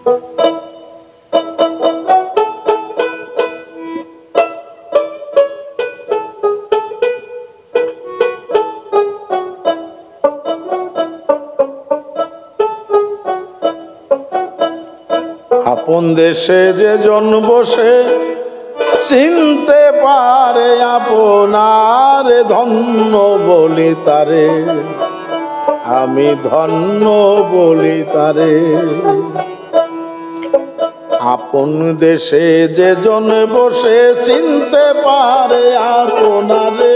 আপন দেশে যে জন বসে চিনতে পারে আপনার ধন্য বলি তারে, আমি ধন্য বলি তারে। আপন দেশে যে জন বসে চিনতে পারে আপনারে,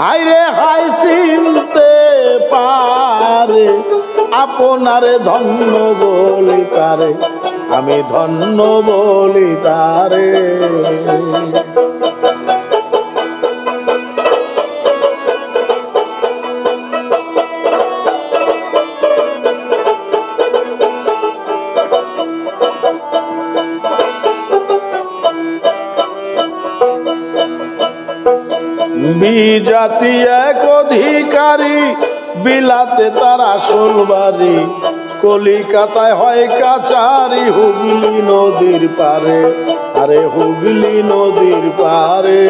হায় রে হায় চিনতে পারে আপনারে ধন্য বলি তারে, আমি ধন্য বলি তারে। বিজাতি এক অধিকারী, বিলাতে তার আসল বাড়ি, কলিকাতায় হয় কাচারি, হুগলি নদীর পারে, আরে হুগলি নদীর পারে।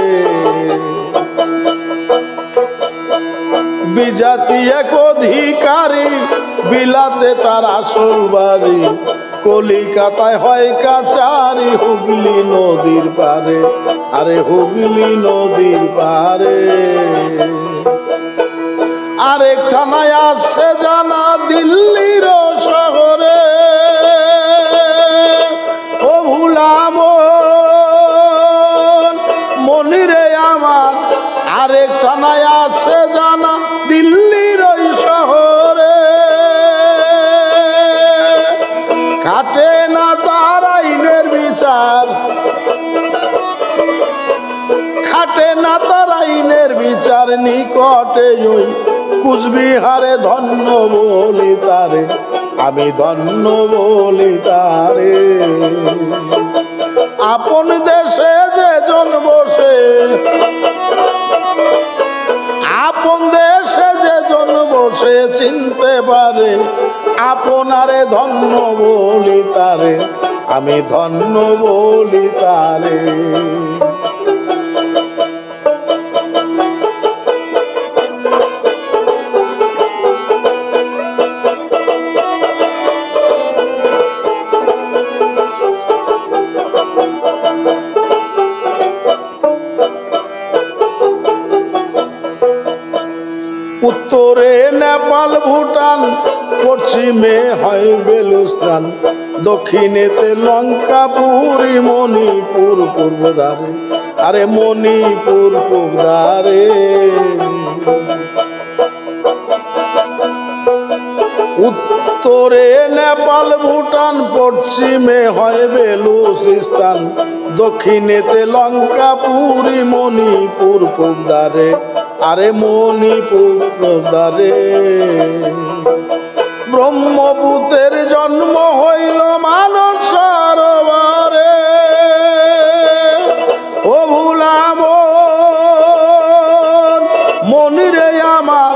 বিজাতি এক অধিকারী, বিলাতে তার আসল বাড়ি, কলিকাতায় হয় কাচারি, হুগলি নদীর পারে, আরে হুগলি নদীর পারে। আরেক থানায় আছে জানা দিল্লির শহরে, ও ভুলাম মনিরে আমার। আরেক থানায় আছে জানা দিল্লির ওই শহরে, কাটে না তার আইনের বিচার, খাটে না তার আইনের বিচার, নিকটে ওই কুচবিহারে ধন্য বলি তারে, আমি ধন্য বলি তারে। আপন দেশে যে জন বসে, আপন দেশে যে জন বসে চিনতে পারে আপনারে ধন্য বলি তারে, আমি ধন্য বলি তারে। উত্তরে নেপাল ভুটান, পশ্চিমে হয় বেলুস্তান, দক্ষিণেতে লঙ্কা পুরী, মণিপুর পূর্ব ধারে, আরে মণিপুর পূর্ব ধারে। উত্তরে নেপাল ভুটান, পশ্চিমে হয় বেলুচিস্তান, দক্ষিণেতে লঙ্কা পুরী, মণিপুর পূর্ব ধারে, আরে মণিপুর দ্বারে। ব্রহ্মপুত্রের জন্ম হইল মানব সরোবরে, ও ভুলাম মনিরে আমার।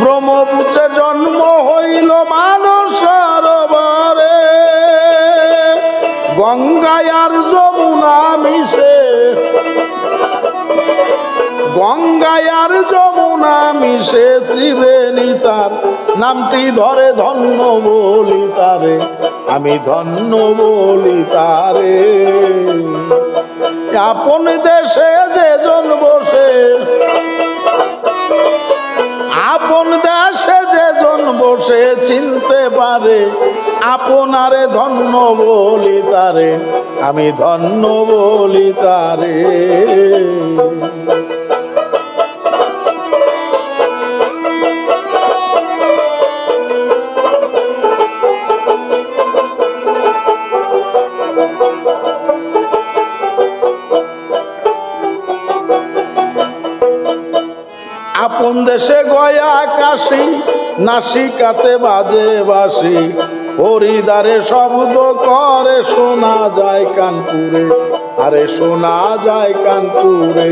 ব্রহ্মপুত্রের জন্ম হইল মানব সরোবরে, গঙ্গায় আর যমুনা মিশে, গঙ্গায় আর যমুনা মিশে ত্রিবেণী তার, নামটি ধরে ধন্য বলি তারে, আমি ধন্য বলি তারে। আপন দেশে যে জন বসে, আপন দেশে যে জন বসে চিনতে পারে আপনারে ধন্য বলি তারে, আমি ধন্য বলি তারে। আপন দেশে গয়া কাশি, নাসিকাতে বাজে বাঁশি, হরিদ্বারে শব্দ করে শোনা যায় কানপুরে, আরে শোনা যায় কানপুরে।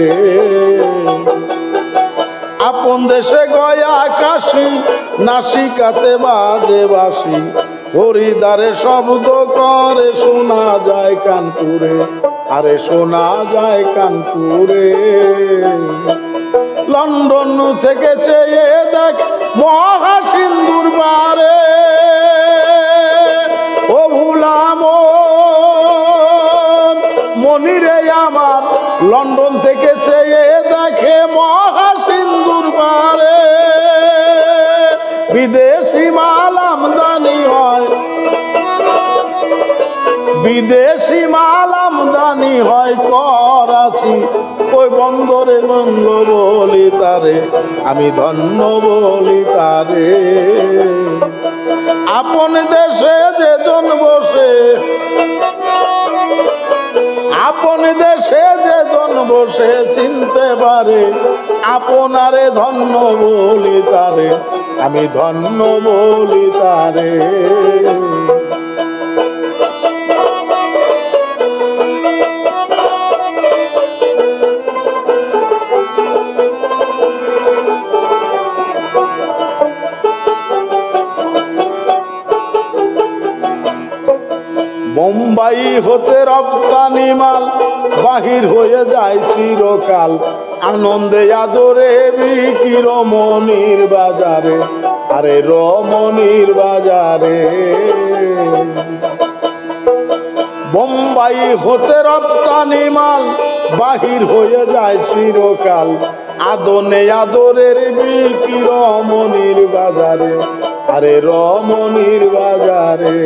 আপন দেশে গয়া কাশি, নাসিকাতে বাজে বাঁশি, হরিদ্বারে শব্দ করে শোনা যায় কানপুরে, আরে শোনা যায় কানপুরে। লন্ডন থেকে চেয়ে দেখ মহাসিন্ধুর পারে, ও ভুলাম মনিরে আমার, লন্ডন থেকে চেয়ে দেখে মহাসিন্ধুর পারে। বিদেশি মাল আমদানি হয়, বিদেশি মাল আমদানি হয় করাচি, ওই বন্দরে মঙ্গল বলি তারে, আমি ধন্য বলি তারে। আপন দেশে যেজন বসে, আপন দেশে যেজন বসে চিনতে পারে, আপনারে ধন্য বলি তারে, আমি ধন্য বলি তারে। বোম্বাই হতে রপ্তানি মাল বাহির হয়ে যায় চিরকাল, আনন্দে আদরে বিকি রমণীর বাজারে, আরে রমণীর বাজারে। বোম্বাই হতে রপ্তানি মাল বাহির হয়ে যায় চিরকাল, আদনে আদরের বিকি রমণীর বাজারে, আরে রমণীর বাজারে।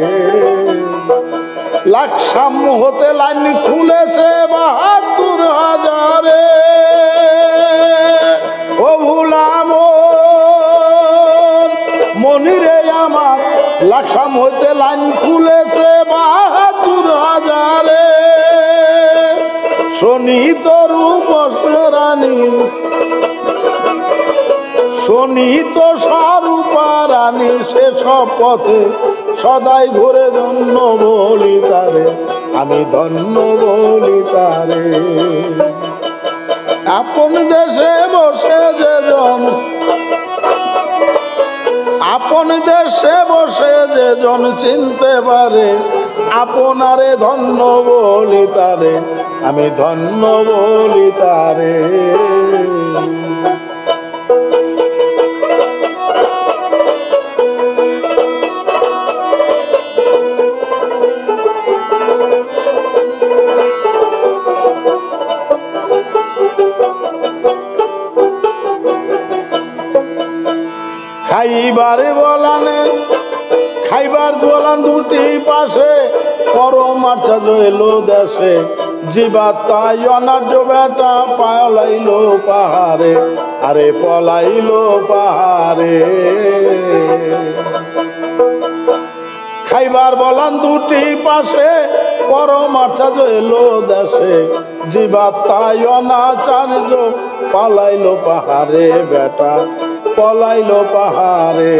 লাকসাম হতে লাইন খুলেছে ৭২ হাজারে, ও ভুলাম মনিরে আমার, লাকসাম হতে লাইন খুলেছে ৭২ হাজারে। শনি তরূপ রানী, শনি তো স্বরূপা রানী, সেসব পথে সদাই ঘুরে ধন্য বলি তারে, আমি ধন্য বলি তারে। আপন দেশে বসে যেজন, আপন দেশে বসে যেজন চিনতে পারে, আপনারে ধন্য বলি তারে, আমি ধন্য বলি তারে। খাইবার বলানে, খাইবার বলান দুটি পাশে, পরম আচ্ছা জইল দেশে, জীবাত্মায় অনার্য বেটা পলাইল পাহাড়ে, আরে পলাইল পাহাড়ে। খাইবার বলান দুটি পাশে, পরম আচ্ছা জইল দেশে, জীবাত্মায় অনাচার্য পলাইল পাহাড়ে বেটা, পলাইল পাহাড়ে।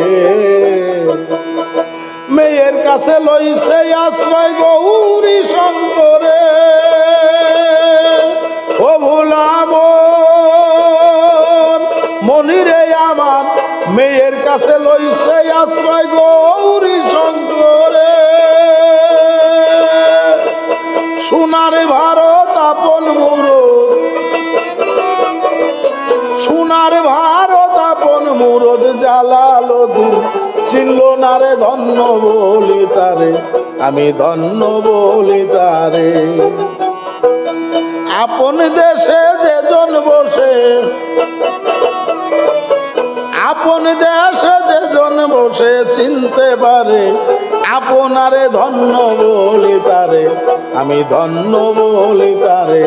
মেয়ের কাছে লইছে আশ্রয় গৌরী শঙ্করে, ও ভুলাম মনিরে আমার, মেয়ের কাছে লইছে আশ্রয় গৌরী শঙ্করে। সোনার ভারত আপন মুরদ, সোনার ভারত আপন মুরদ জালালউদ্দিন চিনল না রে, ধন্য বলি তারে, আমি ধন্য বলি তারে। আপন দেশে যেজন বসে, আপন দেশে যেজন বসে চিনতে পারে, আপনারে ধন্য বলি তারে, আমি ধন্য বলি তারে,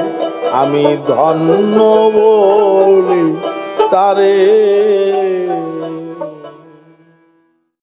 আমি ধন্য বলি তারে।